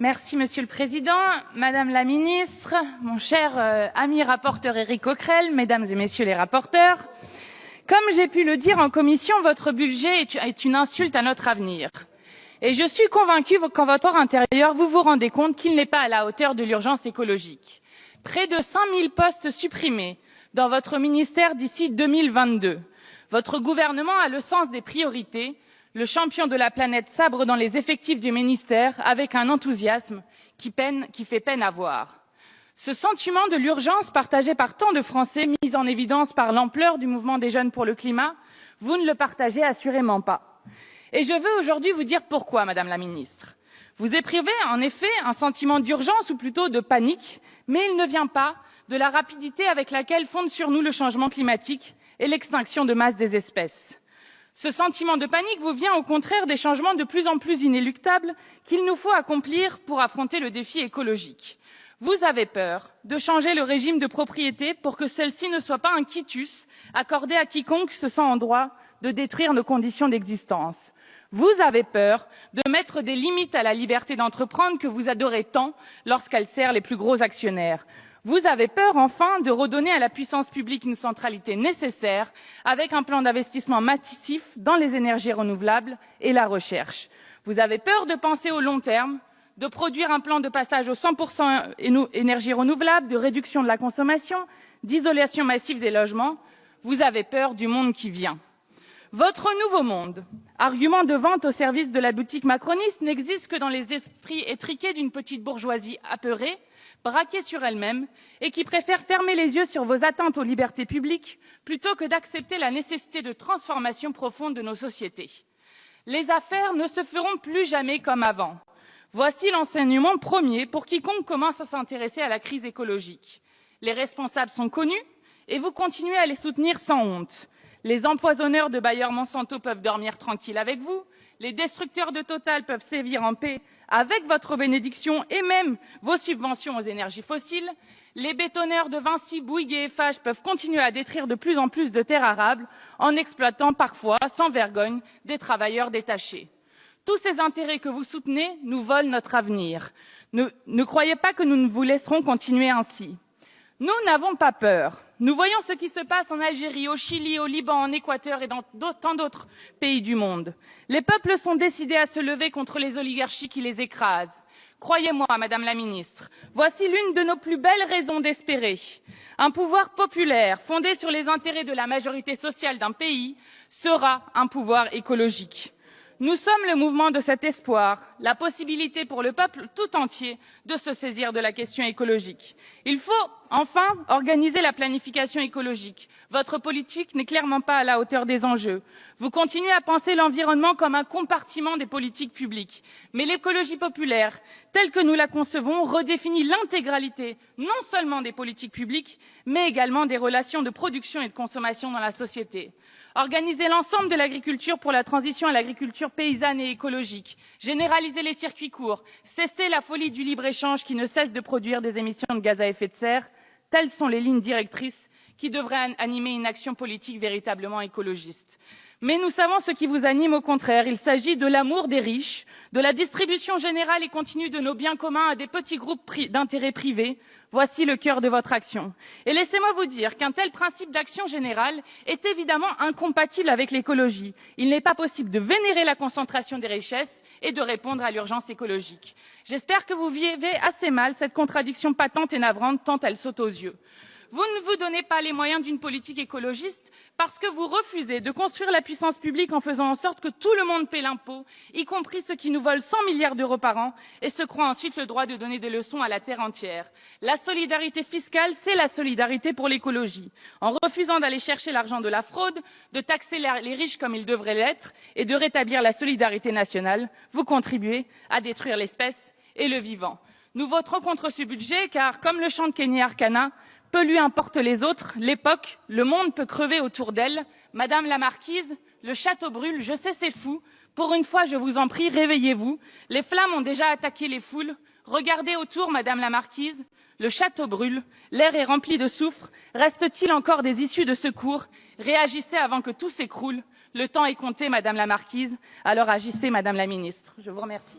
Merci Monsieur le Président, Madame la Ministre, mon cher ami rapporteur Éric Coquerel, Mesdames et Messieurs les rapporteurs. Comme j'ai pu le dire en commission, votre budget est une insulte à notre avenir. Et je suis convaincue qu'en votre intérieur, vous vous rendez compte qu'il n'est pas à la hauteur de l'urgence écologique. Près de 5000 postes supprimés dans votre ministère d'ici 2022. Votre gouvernement a le sens des priorités. Le champion de la planète sabre dans les effectifs du ministère avec un enthousiasme qui fait peine à voir. Ce sentiment de l'urgence partagé par tant de Français, mis en évidence par l'ampleur du mouvement des jeunes pour le climat, vous ne le partagez assurément pas. Et je veux aujourd'hui vous dire pourquoi, Madame la Ministre. Vous éprouvez en effet un sentiment d'urgence ou plutôt de panique, mais il ne vient pas de la rapidité avec laquelle fonde sur nous le changement climatique et l'extinction de masse des espèces. Ce sentiment de panique vous vient au contraire des changements de plus en plus inéluctables qu'il nous faut accomplir pour affronter le défi écologique. Vous avez peur de changer le régime de propriété pour que celle-ci ne soit pas un quitus accordé à quiconque se sent en droit de détruire nos conditions d'existence. Vous avez peur de mettre des limites à la liberté d'entreprendre que vous adorez tant lorsqu'elle sert les plus gros actionnaires. Vous avez peur, enfin, de redonner à la puissance publique une centralité nécessaire avec un plan d'investissement massif dans les énergies renouvelables et la recherche. Vous avez peur de penser au long terme, de produire un plan de passage aux 100% énergie renouvelable, de réduction de la consommation, d'isolation massive des logements. Vous avez peur du monde qui vient. Votre nouveau monde, argument de vente au service de la boutique macroniste, n'existe que dans les esprits étriqués d'une petite bourgeoisie apeurée, braquée sur elle-même et qui préfère fermer les yeux sur vos atteintes aux libertés publiques plutôt que d'accepter la nécessité de transformation profonde de nos sociétés. Les affaires ne se feront plus jamais comme avant. Voici l'enseignement premier pour quiconque commence à s'intéresser à la crise écologique. Les responsables sont connus et vous continuez à les soutenir sans honte. Les empoisonneurs de Bayer Monsanto peuvent dormir tranquilles avec vous. Les destructeurs de Total peuvent sévir en paix avec votre bénédiction et même vos subventions aux énergies fossiles. Les bétonneurs de Vinci, Bouygues et Eiffage peuvent continuer à détruire de plus en plus de terres arables en exploitant parfois, sans vergogne, des travailleurs détachés. Tous ces intérêts que vous soutenez nous volent notre avenir. Ne croyez pas que nous ne vous laisserons continuer ainsi. Nous n'avons pas peur. Nous voyons ce qui se passe en Algérie, au Chili, au Liban, en Équateur et dans tant d'autres pays du monde. Les peuples sont décidés à se lever contre les oligarchies qui les écrasent. Croyez-moi, Madame la Ministre, voici l'une de nos plus belles raisons d'espérer. Un pouvoir populaire fondé sur les intérêts de la majorité sociale d'un pays sera un pouvoir écologique. Nous sommes le mouvement de cet espoir, la possibilité pour le peuple tout entier de se saisir de la question écologique. Il faut enfin organiser la planification écologique. Votre politique n'est clairement pas à la hauteur des enjeux. Vous continuez à penser l'environnement comme un compartiment des politiques publiques. Mais l'écologie populaire, telle que nous la concevons, redéfinit l'intégralité non seulement des politiques publiques, mais également des relations de production et de consommation dans la société. Organiser l'ensemble de l'agriculture pour la transition à l'agriculture paysanne et écologique, généraliser les circuits courts, cesser la folie du libre-échange qui ne cesse de produire des émissions de gaz à effet de serre, telles sont les lignes directrices qui devraient animer une action politique véritablement écologiste. Mais nous savons ce qui vous anime au contraire. Il s'agit de l'amour des riches, de la distribution générale et continue de nos biens communs à des petits groupes d'intérêts privés. Voici le cœur de votre action. Et laissez-moi vous dire qu'un tel principe d'action générale est évidemment incompatible avec l'écologie. Il n'est pas possible de vénérer la concentration des richesses et de répondre à l'urgence écologique. J'espère que vous vivez assez mal cette contradiction patente et navrante tant elle saute aux yeux. Vous ne vous donnez pas les moyens d'une politique écologiste parce que vous refusez de construire la puissance publique en faisant en sorte que tout le monde paie l'impôt, y compris ceux qui nous volent 100 milliards d'euros par an et se croient ensuite le droit de donner des leçons à la terre entière. La solidarité fiscale, c'est la solidarité pour l'écologie. En refusant d'aller chercher l'argent de la fraude, de taxer les riches comme ils devraient l'être et de rétablir la solidarité nationale, vous contribuez à détruire l'espèce et le vivant. Nous voterons contre ce budget car, comme le chante Kenny Arcana, peu lui importe les autres, l'époque, le monde peut crever autour d'elle. Madame la marquise, le château brûle, je sais c'est fou. Pour une fois, je vous en prie, réveillez-vous. Les flammes ont déjà attaqué les foules. Regardez autour, Madame la marquise, le château brûle, l'air est rempli de soufre. Reste-t-il encore des issues de secours? Réagissez avant que tout s'écroule. Le temps est compté, Madame la marquise. Alors agissez, Madame la ministre. Je vous remercie.